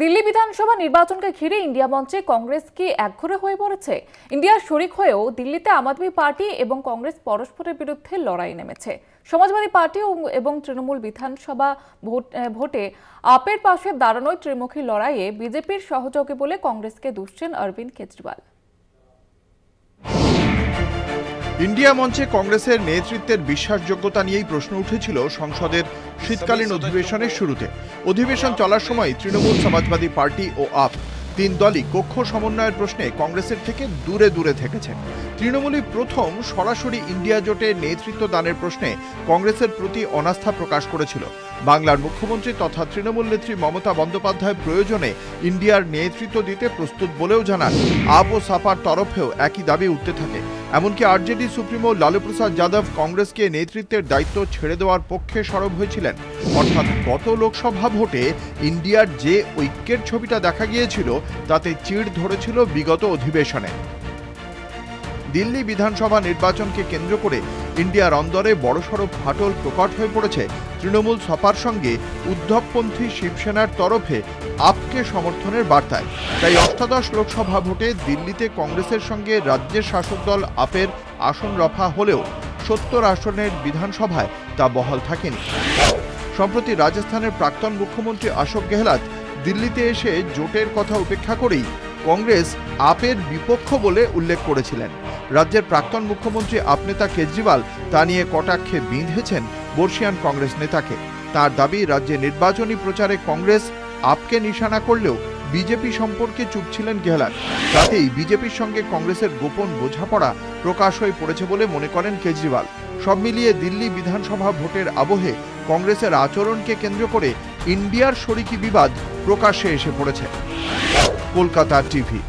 দিল্লি বিধানসভা নির্বাচনকে ঘিরে ইন্ডিয়া মঞ্চে কংগ্রেস কি একঘরে হয়ে পড়েছে? ইন্ডিয়ার শরিক হয়েও দিল্লিতে আম আদমি পার্টি এবং কংগ্রেস পরস্পরের বিরুদ্ধে লড়াই নেমেছে। সমাজবাদী পার্টি এবং তৃণমূল বিধানসভা ভোটে আপের পাশে দাঁড়ানোয় ত্রিমুখী লড়াইয়ে বিজেপির সহযোগী বলে কংগ্রেসকে দুষছেন অরবিন্দ কেজরিওয়াল। ইন্ডিয়া মঞ্চে কংগ্রেসের নেতৃত্বের বিশ্বাসযোগ্যতা নিয়েই প্রশ্ন উঠেছিল সংসদের শীতকালীন অধিবেশনের শুরুতে। অধিবেশন চলার সময় তৃণমূল, সমাজবাদী পার্টি ও আপ তিন দলই কক্ষ সমন্বয়ের প্রশ্নে কংগ্রেসের থেকে দূরে দূরে থেকেছে। তৃণমূলই প্রথম সরাসরি ইন্ডিয়া জোটে নেতৃত্ব দানের প্রশ্নে কংগ্রেসের প্রতি অনাস্থা প্রকাশ করেছিল। বাংলার মুখ্যমন্ত্রী তথা তৃণমূল নেত্রী মমতা বন্দ্যোপাধ্যায় প্রয়োজনে ইন্ডিয়ার নেতৃত্ব দিতে প্রস্তুত বলেও জানান। আপ ও সাপার তরফেও একই দাবি উঠতে থাকে। এমনকি আরজেডি সুপ্রিমো লালু প্রসাদ যাদব কংগ্রেসকে নেতৃত্বের দায়িত্ব ছেড়ে দেওয়ার পক্ষে সরব হয়েছিলেন। অর্থাৎ গত লোকসভা ভোটে ইন্ডিয়ার যে ঐক্যের ছবিটা দেখা গিয়েছিল তাতে চিড় ধরেছিল বিগত অধিবেশনে। দিল্লি বিধানসভা নির্বাচনকে কেন্দ্র করে ইন্ডিয়ার অন্দরে বড়সড় ফাটল প্রকট হয়ে পড়েছে তৃণমূল সপার সঙ্গে উদ্ধবপন্থী শিবসেনার তরফে আপকে সমর্থনের বার্তায়। তাই অষ্টাদশ লোকসভা ভোটে দিল্লিতে কংগ্রেসের সঙ্গে রাজ্যের শাসক দল আপের আসন রফা হলেও ৭০ আসনের বিধানসভায় তা বহাল থাকেনি। সম্প্রতি রাজস্থানের প্রাক্তন মুখ্যমন্ত্রী অশোক গেহলট দিল্লিতে এসে জোটের কথা উপেক্ষা করেই কংগ্রেস আপের বিপক্ষ বলে উল্লেখ করেছিলেন। রাজ্যের প্রাক্তন মুখ্যমন্ত্রী আপ নেতা কেজরিওয়াল তা নিয়ে কটাক্ষে বিঁধেছেন বর্ষিয়ান কংগ্রেস নেতাকে। তার দাবি, রাজ্যে নির্বাচনী প্রচারে কংগ্রেস আপকে নিশানা করলেও বিজেপি সম্পর্কে চুপ ছিলেন গেহলট। তাতেই বিজেপির সঙ্গে কংগ্রেসের গোপন বোঝাপড়া প্রকাশ হয়ে পড়েছে বলে মনে করেন কেজরিওয়াল। সব মিলিয়ে দিল্লি বিধানসভা ভোটের আবহে কংগ্রেসের আচরণকে কেন্দ্র করে ইন্ডিয়ার শরিকি বিবাদ প্রকাশ্যে এসে পড়েছে। কলকাতা টিভি।